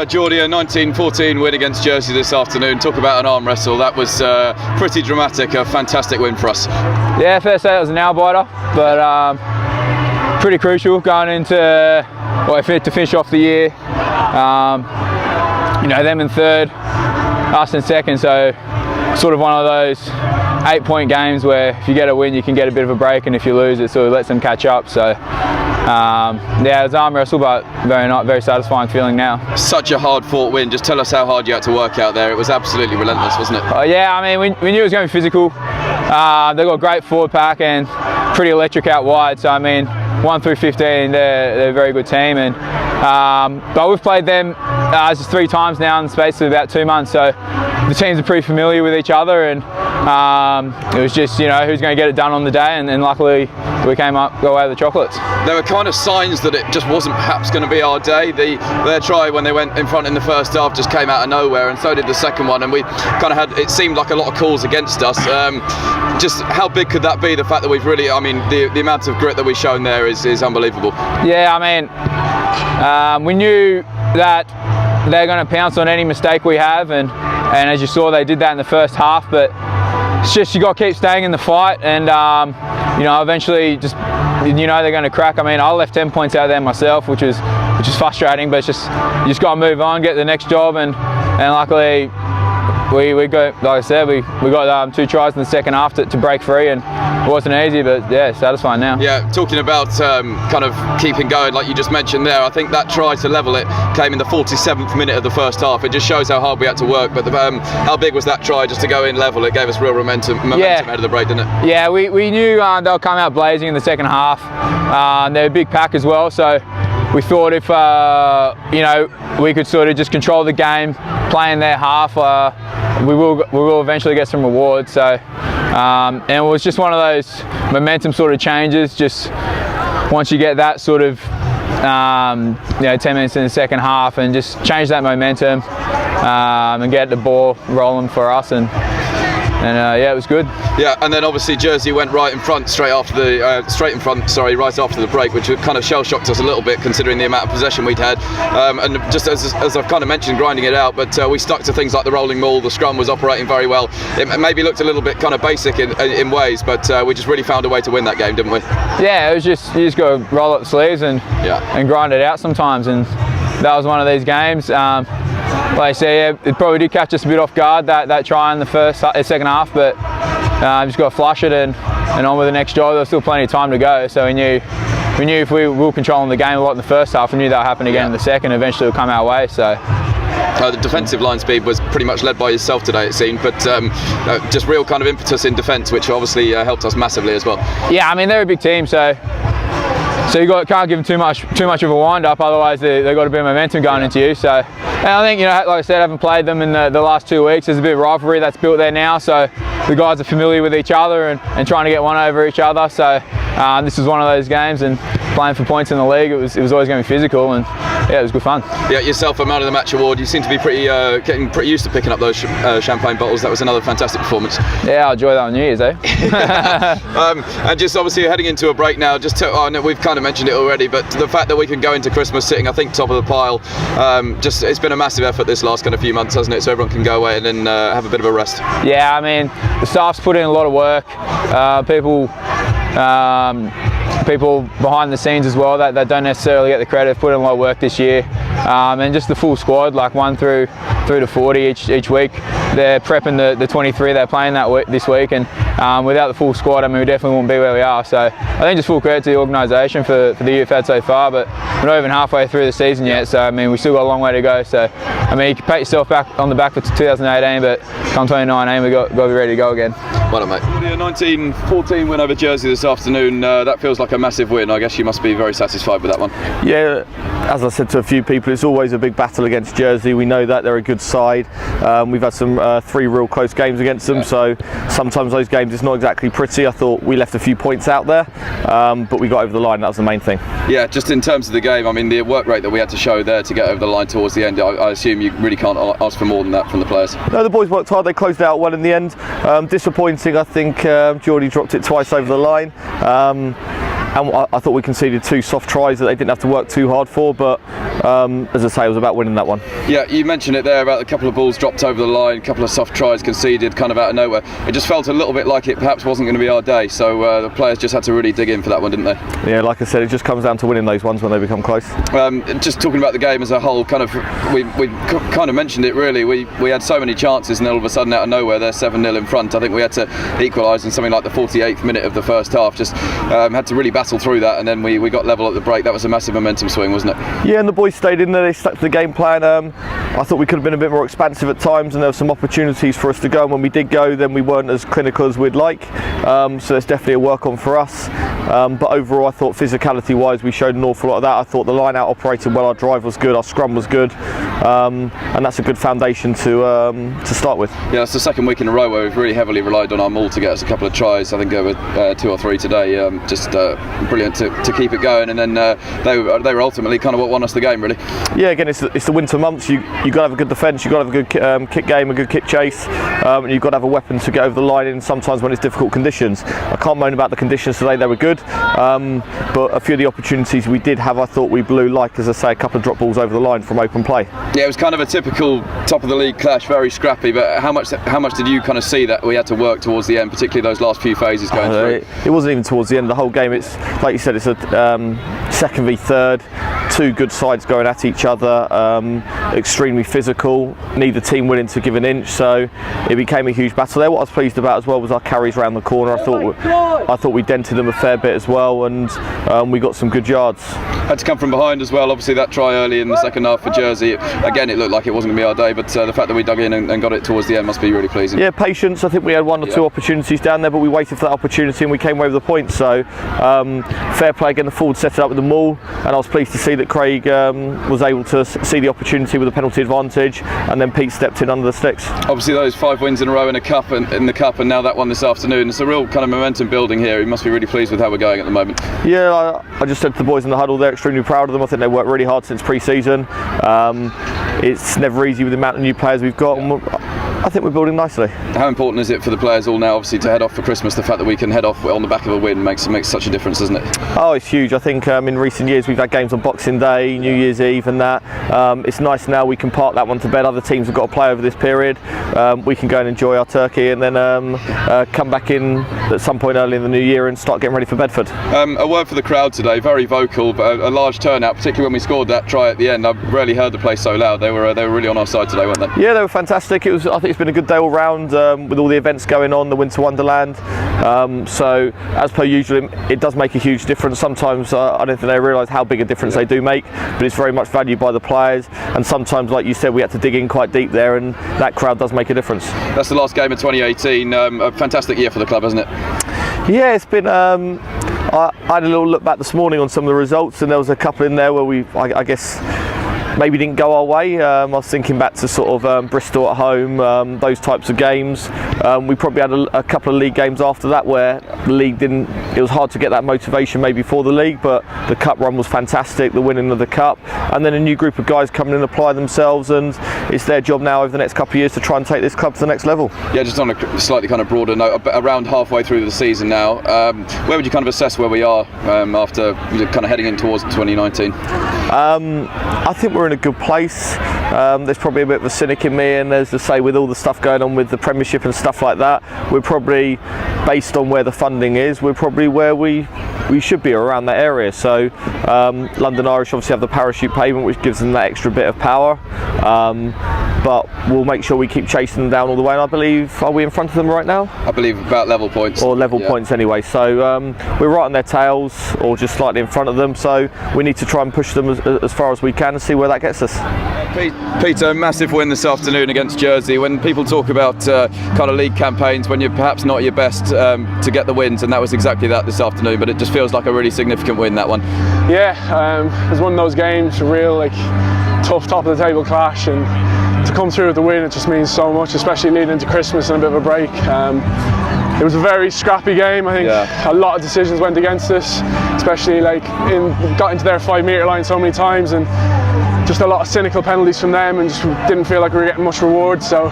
Jordy, a 19-14 win against Jersey this afternoon. Talk about an arm wrestle. That was pretty dramatic, a fantastic win for us. Yeah, fair to say it was a nail biter, but pretty crucial going into, to finish off the year. Them in third, us in second, so sort of one of those 8-point games where if you get a win you can get a bit of a break, and if you lose it sort of lets them catch up. So yeah, it was arm wrestle, but very satisfying feeling now. Such a hard fought win. Just tell us how hard you had to work out there. It was absolutely relentless, wasn't it? Yeah, I mean we knew it was going to be physical. They've got a great forward pack and pretty electric out wide, so I mean 1 through 15 they're a very good team, and but we've played them just 3 times now in the space of about 2 months, so the teams are pretty familiar with each other, and it was just who's going to get it done on the day, and luckily we came up got away with the chocolates. There were kind of signs that it just wasn't perhaps going to be our day. Their try when they went in front in the first half just came out of nowhere, and so did the second one, and we kind of had, it seemed like a lot of calls against us. Just how big could that be, the fact that we've really, I mean the amount of grit that we've shown there is unbelievable. Yeah, I mean we knew that they're going to pounce on any mistake we have, and as you saw they did that in the first half, but it's just you got to keep staying in the fight, and eventually just they're going to crack. I mean I left 10 points out there myself, which is frustrating, but it's just you just got to move on, get the next job, and luckily we got, like I said, we got 2 tries in the second half to break free, and it wasn't easy, but yeah, satisfying now. Yeah, talking about kind of keeping going, like you just mentioned there, I think that try to level it came in the 47th minute of the first half. It just shows how hard we had to work, but how big was that try just to go in level? It gave us real momentum ahead of the break, didn't it? Yeah, we knew they'll come out blazing in the second half. They're a big pack as well, so we thought if we could sort of just control the game, play in their half, we will eventually get some rewards. So and it was just one of those momentum sort of changes. Just once you get that sort of 10 minutes in the second half, and just change that momentum and get the ball rolling for us, and yeah, it was good. Yeah, and then obviously Jersey went right in front right after the break, which kind of shell shocked us a little bit considering the amount of possession we'd had. And just as I've kind of mentioned, grinding it out, but we stuck to things like the rolling maul. The scrum was operating very well. It maybe looked a little bit kind of basic in ways, but we just really found a way to win that game, didn't we? Yeah, it was just you just got to roll up the sleeves and grind it out sometimes, and that was one of these games. Like I say, yeah, it probably did catch us a bit off guard, that try in the second half, but just got to flush it and on with the next job. There was still plenty of time to go, so we knew if we were controlling the game a lot in the first half, we knew that would happen again in the second. Eventually, it would come our way. So. The defensive line speed was pretty much led by yourself today, it seemed, but just real kind of impetus in defence, which obviously helped us massively as well. Yeah, I mean they're a big team, so you can't give them too much of a wind up, otherwise they've got a bit of momentum going into you. So, and I think like I said, I haven't played them in the last 2 weeks. There's a bit of rivalry that's built there now, so the guys are familiar with each other and trying to get one over each other. So this is one of those games, and playing for points in the league, it was always going to be physical, and yeah, it was good fun. Yeah, yourself a man of the match award. You seem to be getting pretty used to picking up those champagne bottles. That was another fantastic performance. Yeah, I'll enjoy that on New Year's, eh? And just obviously heading into a break now. I know we've kind of mentioned it already, but the fact that we can go into Christmas sitting, I think, top of the pile, it's been a massive effort this last kind of few months, hasn't it? So everyone can go away and then have a bit of a rest. Yeah, I mean the staff's put in a lot of work. People behind the scenes as well that don't necessarily get the credit have put in a lot of work this year, and just the full squad, like 1 through to 40 each week. They're prepping the 23 they're playing this week, and without the full squad, I mean we definitely wouldn't be where we are. So I think just full credit to the organisation for the year we've had so far, but we're not even halfway through the season yet, so I mean we still got a long way to go. So I mean you can pat yourself on the back for 2018, but come 2019 we've got to be ready to go again. Well done, mate. A 19-14 win over Jersey this afternoon. That feels like a massive win. I guess you must be very satisfied with that one. Yeah, as I said to a few people, it's always a big battle against Jersey. We know that they're a good side. We've had some 3 real close games against them, so sometimes those games it's not exactly pretty. I thought we left a few points out there, but we got over the line. That was the main thing. Yeah, just in terms of the game, I mean the work rate that we had to show there to get over the line towards the end, I assume you really can't ask for more than that from the players. No, the boys worked hard. They closed it out well in the end. Disappointing, I think. Jordy dropped it twice over the line. I thought we conceded 2 soft tries that they didn't have to work too hard for, but as I say, it was about winning that one. Yeah, you mentioned it there about a couple of balls dropped over the line, a couple of soft tries conceded kind of out of nowhere. It just felt a little bit like it perhaps wasn't going to be our day, so the players just had to really dig in for that one, didn't they? Yeah, like I said, it just comes down to winning those ones when they become close. Just talking about the game as a whole, kind of we kind of mentioned it really. We had so many chances, and then all of a sudden out of nowhere they're 7-0 in front. I think we had to equalise in something like the 48th minute of the first half. Just had to really battle through that, and then we got level at the break. That was a massive momentum swing, wasn't it? Yeah, and the boys stayed in there. They stuck to the game plan. I thought we could have been a bit more expansive at times, and there were some opportunities for us to go, and when we did go, then we weren't as clinical as we'd like. So there's definitely a work on for us. But overall, I thought physicality wise we showed an awful lot of that. I thought the line out operated well, our drive was good, our scrum was good, and that's a good foundation to start with. Yeah, it's the second week in a row where we've really heavily relied on our maul to get us a couple of tries. I think there were 2 or 3 today. Just brilliant to keep it going, and then they were ultimately kind of what won us the game, really. Yeah, again, it's the winter months. You got to have a good defence, you got to have a good kick game, a good kick chase, and you've got to have a weapon to get over the line in sometimes when it's difficult conditions. I can't moan about the conditions today, they were good, but a few of the opportunities we did have, I thought we blew, like as I say, a couple of drop balls over the line from open play. Yeah, it was kind of a typical top of the league clash, very scrappy, but how much did you kind of see that we had to work towards the end, particularly those last few phases going through? It wasn't even towards the end of the whole game. It's like you said, it's a second v third, 2 good sides going at each other, extremely physical, neither team willing to give an inch, so it became a huge battle there. What I was pleased about as well was our carries around the corner. I thought we dented them a fair bit as well, and we got some good yards. Had to come from behind as well. Obviously that try early in the second half for Jersey, again it looked like it wasn't going to be our day, but the fact that we dug in and got it towards the end must be really pleasing. Yeah, patience. I think we had 1 or 2 opportunities down there, but we waited for that opportunity and we came away with the point. So fair play again, the forward set it up with the maul, and I was pleased to see that Craig was able to see the opportunity with a penalty advantage, and then Pete stepped in under the sticks. Obviously those 5 wins in a row in the cup, and now that one this afternoon. It's a real kind of momentum building here. You must be really pleased with how we're going at the moment. Yeah, I just said to the boys in the huddle, they're extremely proud of them. I think they worked really hard since pre-season. It's never easy with the amount of new players we've got, and I think we're building nicely. How important is it for the players all now, obviously, to head off for Christmas? The fact that we can head off on the back of a win makes such a difference, doesn't it? Oh, it's huge. I think in recent years we've had games on Boxing Day, New Year's Eve and that. It's nice now we can park that one to bed. Other teams have got to play over this period. We can go and enjoy our turkey, and then come back in at some point early in the new year and start getting ready for Bedford. A word for the crowd today, very vocal, but a large turnout, particularly when we scored that try at the end. I've rarely heard the place so loud. They were really on our side today, weren't they? Yeah, they were fantastic. I think it's been a good day all round. With all the events going on, the Winter Wonderland. So as per usual, it does make a huge difference. Sometimes I don't think they realise how big a difference they do make, but it's very much valued by the players, and sometimes, like you said, we had to dig in quite deep there, and that crowd does make a difference. That's the last game of 2018. A fantastic year for the club, hasn't it? Yeah, it's been I had a little look back this morning on some of the results, and there was a couple in there where I guess maybe didn't go our way. I was thinking back to sort of Bristol at home, those types of games. We probably had a couple of league games after that where the league it was hard to get that motivation maybe for the league, but the cup run was fantastic, the winning of the cup, and then a new group of guys coming in and apply themselves, and it's their job now over the next couple of years to try and take this club to the next level. Yeah, just on a slightly kind of broader note, around halfway through the season now, where would you kind of assess where we are after kind of heading in towards 2019? I think we're in a good place. There's probably a bit of a cynic in me, and as I say, with all the stuff going on with the Premiership and stuff like that, we're probably, based on where the funding is, we're probably where we should be, around that area. So London Irish obviously have the parachute payment, which gives them that extra bit of power, but we'll make sure we keep chasing them down all the way, and I believe, are we in front of them right now? I believe about level points. Or level points anyway, so we're right on their tails, or just slightly in front of them, so we need to try and push them as far as we can and see where that gets us. Peter, massive win this afternoon against Jersey. When people talk about kind of league campaigns when you're perhaps not at your best to get the wins, and that was exactly that this afternoon, but it just feels like a really significant win, that one. Yeah, it was one of those games, a real tough top of the table clash, and to come through with the win, it just means so much, especially leading into Christmas and a bit of a break. It was a very scrappy game. I think a lot of decisions went against us, especially got into their 5 metre line so many times, and just a lot of cynical penalties from them, and just didn't feel like we were getting much reward. So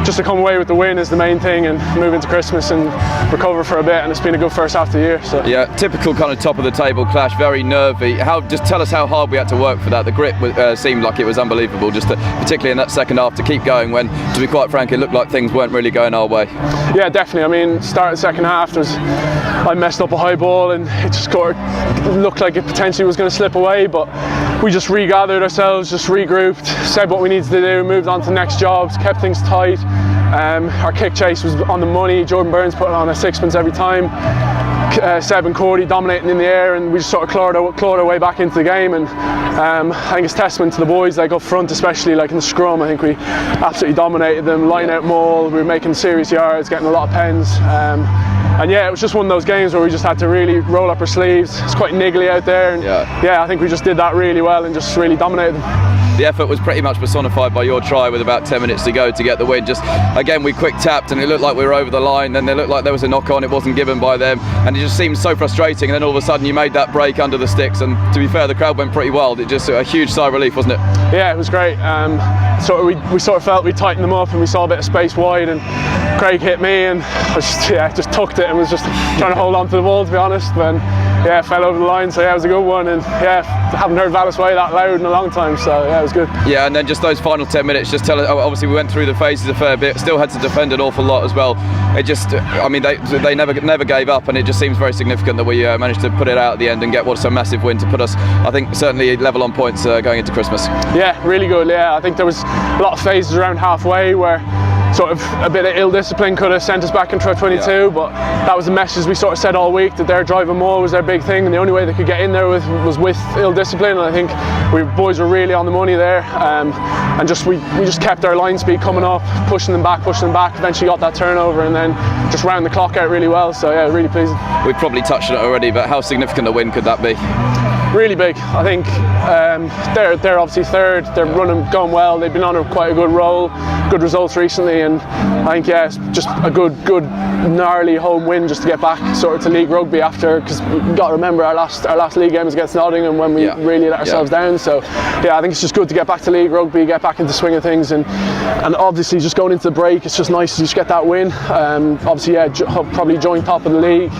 just to come away with the win is the main thing, and move into Christmas and recover for a bit. And it's been a good first half of the year. So yeah, typical kind of top of the table clash, very nervy. Just tell us how hard we had to work for that. The grit seemed like it was unbelievable, particularly in that second half, to keep going when, to be quite frank, it looked like things weren't really going our way. Yeah, definitely. I mean, start of the second half, I messed up a high ball and it just looked like it potentially was going to slip away, but we just regathered ourselves, just regrouped, said what we needed to do, moved on to the next jobs, kept things tight. Our kick chase was on the money. Jordan Burns put on a sixpence every time. Seb and Cordy dominating in the air, and we just sort of clawed our way back into the game. And I think it's testament to the boys, like up front, especially like in the scrum. I think we absolutely dominated them. Line out maul, we were making serious yards, getting a lot of pens. And yeah, it was just one of those games where we just had to really roll up our sleeves. It's quite niggly out there, and yeah, I think we just did that really well and just really dominated them. The effort was pretty much personified by your try with about 10 minutes to go to get the win. Just again, we quick tapped and it looked like we were over the line, then it looked like there was a knock on, it wasn't given by them, and it just seemed so frustrating. And then all of a sudden you made that break under the sticks, and to be fair, the crowd went pretty wild. It just a huge sigh of relief, wasn't it? Yeah, it was great. We sort of felt we tightened them up and we saw a bit of space wide, and Craig hit me and I just tucked it and was just trying to hold on to the ball, to be honest. But yeah, fell over the line, so yeah, it was a good one. And yeah, haven't heard Vallis Way that loud in a long time, so yeah, it was good. Yeah, and then just those final 10 minutes, just tell us, obviously we went through the phases a fair bit, still had to defend an awful lot as well. It just, I mean, they never gave up, and it just seems very significant that we managed to put it out at the end and get what's a massive win to put us, I think, certainly level on points going into Christmas. Yeah, really good. Yeah, I think there was a lot of phases around halfway where sort of a bit of ill discipline could have sent us back into 22, but that was the message we sort of said all week, that their drive and maul was their big thing, and the only way they could get in there was with ill discipline. And I think we boys were really on the money there, and we just kept our line speed coming up, pushing them back, eventually got that turnover, and then just round the clock out really well. So yeah, really pleasing. We've probably touched on it already, but how significant a win could that be? Really big. I think they're obviously third. They're going well. They've been on quite a good roll, good results recently, and I think yeah, it's just a good gnarly home win just to get back sort of to League Rugby after, because we've got to remember our last league game was against Nottingham when we really let ourselves down. So yeah, I think it's just good to get back to League Rugby, get back into the swing of things, and obviously just going into the break, it's just nice to just get that win. Obviously yeah, probably join top of the league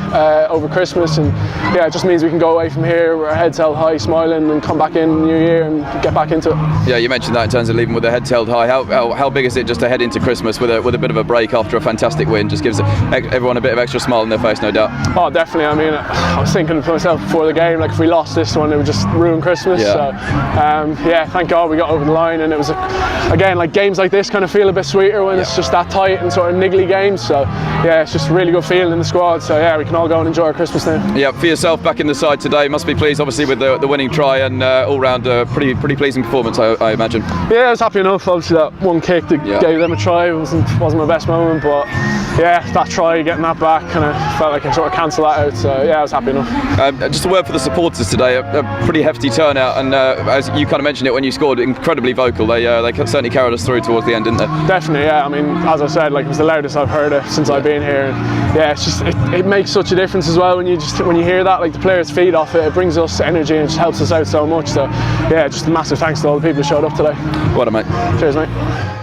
over Christmas, and yeah, it just means we can go away from here with our heads held high, smiling, and come back in the new year and get back into it. Yeah, you mentioned that in terms of leaving with the heads held high. How big is it just to head into Christmas with a bit of a break after a fantastic win? Just gives everyone a bit of extra smile on their face, no doubt. Oh, definitely. I mean, I was thinking for myself before the game, like if we lost this one, it would just ruin Christmas. Yeah. So yeah, thank God we got over the line, and it was again, like games like this kind of feel a bit sweeter when it's just that tight and sort of niggly games. So yeah, it's just a really good feeling in the squad. So yeah, we can all go and enjoy our Christmas now. Yeah, for yourself back in the side today, must be pleased obviously with the winning try, and all round pretty pleasing performance, I imagine. Yeah, I was happy enough. Obviously that one kick that gave them a try wasn't my best moment, but yeah, that try, getting that back, kind of felt like I sort of cancelled that out. So yeah, I was happy enough. Just a word for the supporters today, a pretty hefty turnout, and as you kind of mentioned it when you scored, incredibly vocal. They certainly carried us through towards the end, didn't they? Definitely, yeah. I mean, as I said, like it was the loudest I've heard it since I've been here. And yeah, it's just it makes such a difference as well when you hear that, like the players feed off it. It brings us energy and it just helps us out so much. So yeah, just a massive thanks to all the people who showed up today. Well done, mate. Cheers, mate.